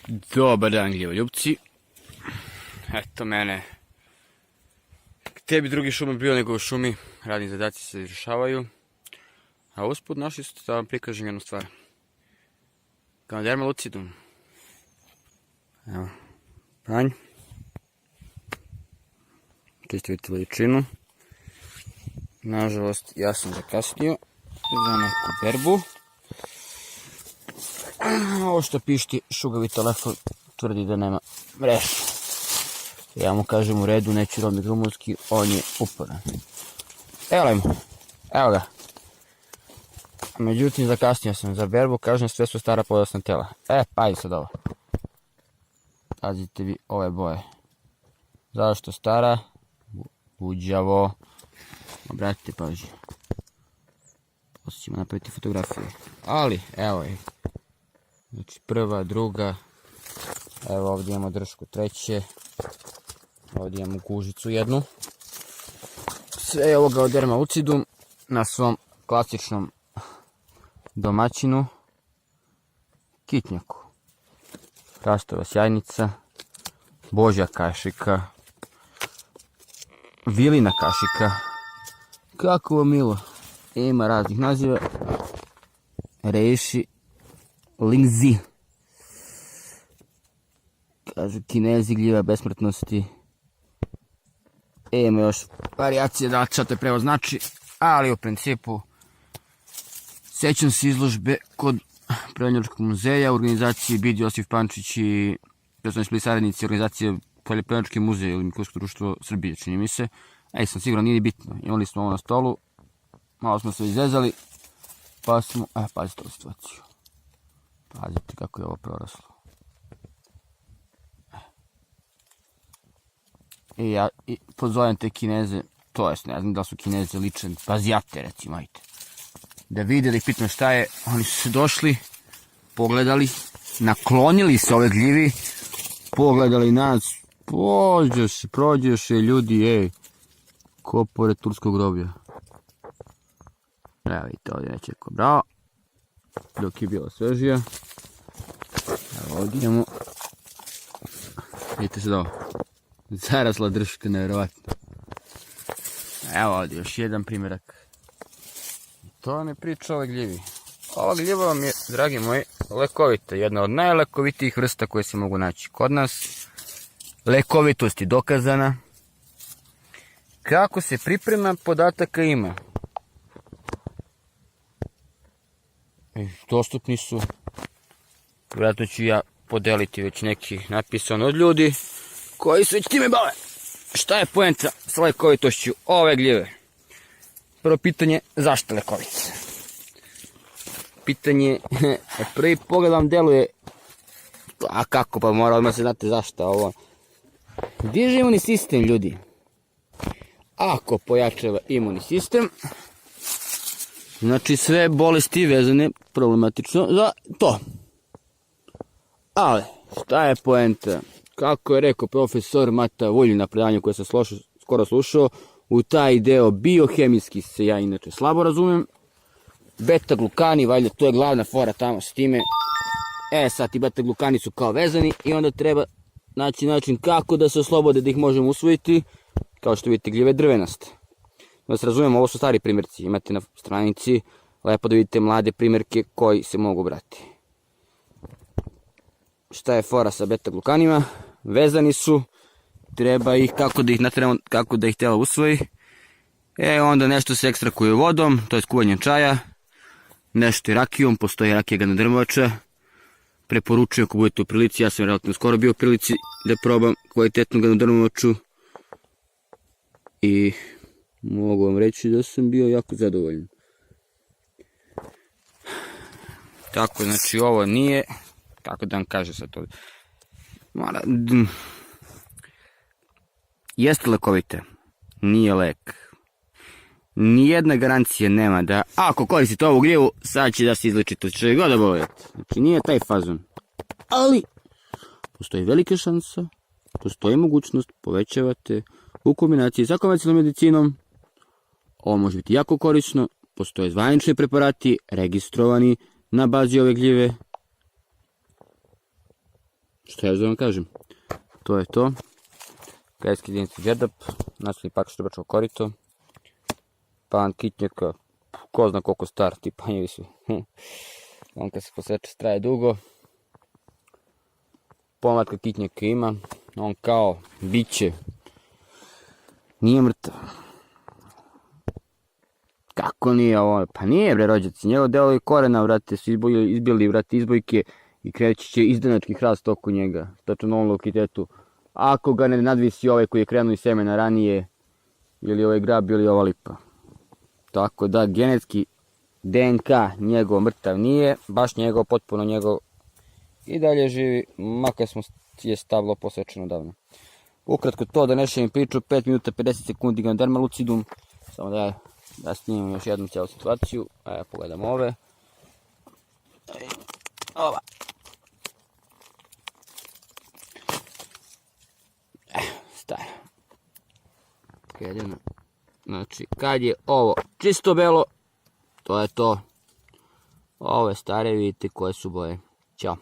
Dobar dan, gljivoljupci. Eto mene. Gde bi drugi šum bio nego u šumi, radni zadaci se izvršavaju. A usput našli ste da vam prikažem jednu stvar. Ganoderma lucidum. Evo, panj. Čisto vidite veličinu. Nažalost, ja sam zakasnio za neku berbu. Ovo što pišti šugavi telefon tvrdi da nema mrežu. Ja mu kažem u redu, neću rodnik rumunski, on je uporan. Evo ga. Međutim, zakasnio sam za berbu, kažem sve su stara podasna tela. Pazi sad ovo. Pazite vi ove boje. Zašto stara? Buđavo. Obratite pažnju. Poslije ćemo napraviti fotografiju. Ali, evo je. Znači prva, druga. Evo ovdje imamo dršku treće. Ovdje imamo kužicu jednu. Sve je ovo Ganoderma lucidum na svom klasičnom domaćinu. Kitnjaku. Hrastova sjajnica. Božja kašika. Vilina kašika. Kako milo. Ima raznih naziva. Reishi. Lingzi. Kažu Kinezi, gljiva besmrtnosti. Ima još varijacije da šta to prevo znači, ali u principu sećam se izložbe kod Prirodnjačkog muzeja u organizaciji Bid Josif Pančić i bili saradnici organizacije Prirodnjački muzej ili Mikulsko društvo Srbije, čini mi se. Sam siguran, nije bitno. Imali smo ovo na stolu, malo smo se izvezali, pa smo, pazite ovu situaciju. Pazite kako je ovo proraslo. I pozovem te Kineze, to jest ne znam da su Kineze lični, pa Azijate recimo, ajte. Da vide, da ih pitam šta je, oni su se došli, pogledali, naklonili se ove gljivi, pogledali nas, prođeš ljudi, ko pored turskog groblja. Evo vidite ovdje nečeko, bravo, dok je bila svežija. Evo ovdje imamo, vidite se da ovo, zarasla drška, nevjerovatno. Evo ovdje još jedan primjerak. To ne priča ove gljivi. Ova gljiva vam je, dragi moji, lekovita. Jedna od najlekovitijih vrsta koje se mogu naći kod nas. Lekovitost je dokazana. Kako se priprema, podataka ima. Dostupni su. Vjerojatno ću ja podeliti već neki napisano od ljudi koji se već time bave. Šta je poenta s lekovitošću ove gljive? Prvo pitanje, zašto lekovite? Pitanje, prvi pogled vam deluje, a kako, pa mora odmah se znate zašto ovo. Diže imunni sistem, ljudi. Ako pojačava imunni sistem, znači sve bolesti vezane problematično za to. Ali, šta je poenta? Kako je rekao profesor Mata Vuljin na predavanju koje sam skoro slušao, u taj deo biohemijski se ja inače slabo razumijem. Beta-glukani, valjda to je glavna fora tamo s time. Sad ti beta-glukani su kao vezani i onda treba naći način kako da se oslobode da ih možemo usvojiti. Kao što vidite, gljive drvenaste. Da se razumijemo, ovo su stari primjerci, imate na stranici, lepo da vidite mlade primjerke koji se mogu brati. Šta je fora sa beta-glukanima? Vezani su, treba ih, kako da ih telo usvoji. Onda nešto se ekstrakuje vodom, to je kuvanjem čaja, nešto i rakijom, postoji rakija ganodermovača. Preporučujem ako budete u prilici, ja sam relativno skoro bio u prilici da probam kvalitetnu ganodermovaču i mogu vam reći da sam bio jako zadovoljan. Tako, znači ovo nije, kako da vam kažem sad to. Jeste lekovite, nije lek. Nijedna garancija nema da ako koristite ovu gljivu, sad će da se izlečite od čega god da bolete. Znači nije taj fazon. Ali, postoji velika šansa, postoji mogućnost, povećavate u kombinaciji sa konvencionalnom medicinom. Ovo može biti jako korisno, postoje zvanični preparati registrovani na bazi ove gljive. Šta ja da vam kažem? To je to. Krajski jedinica đerdap, nastavni pak štrbačko korito. Pan kitnjaka, ko zna koliko star, ti panjevi su. On kad se poseče traje dugo. Pomlatka kitnjaka ima, on kao biće. Nije mrtav. Kako nije ovo? Pa nije bre rođaci, njegov delovi korena, vrate, su izbili, vrate, izbojke i kreći će izdenački hrast oko njega, tačno na ovom lokitetu. Ako ga ne nadvisi ovaj koji je krenuo iz semena ranije, ili ovaj grab, ili ova lipa. Tako da, genetski DNK njegov mrtav nije, baš njegov, potpuno njegov i dalje živi, makar smo je stavilo posečeno davno. Ukratko to, da ne šerim priču, 5 minuta 50 sekundi Ganoderma lucidum, samo da snimam još jednu cijelu situaciju. Evo, pogledam ove. Ova. Stara. Znači, kad je ovo čisto belo, to je to. Ove stare, vidite koje su boje. Ćao.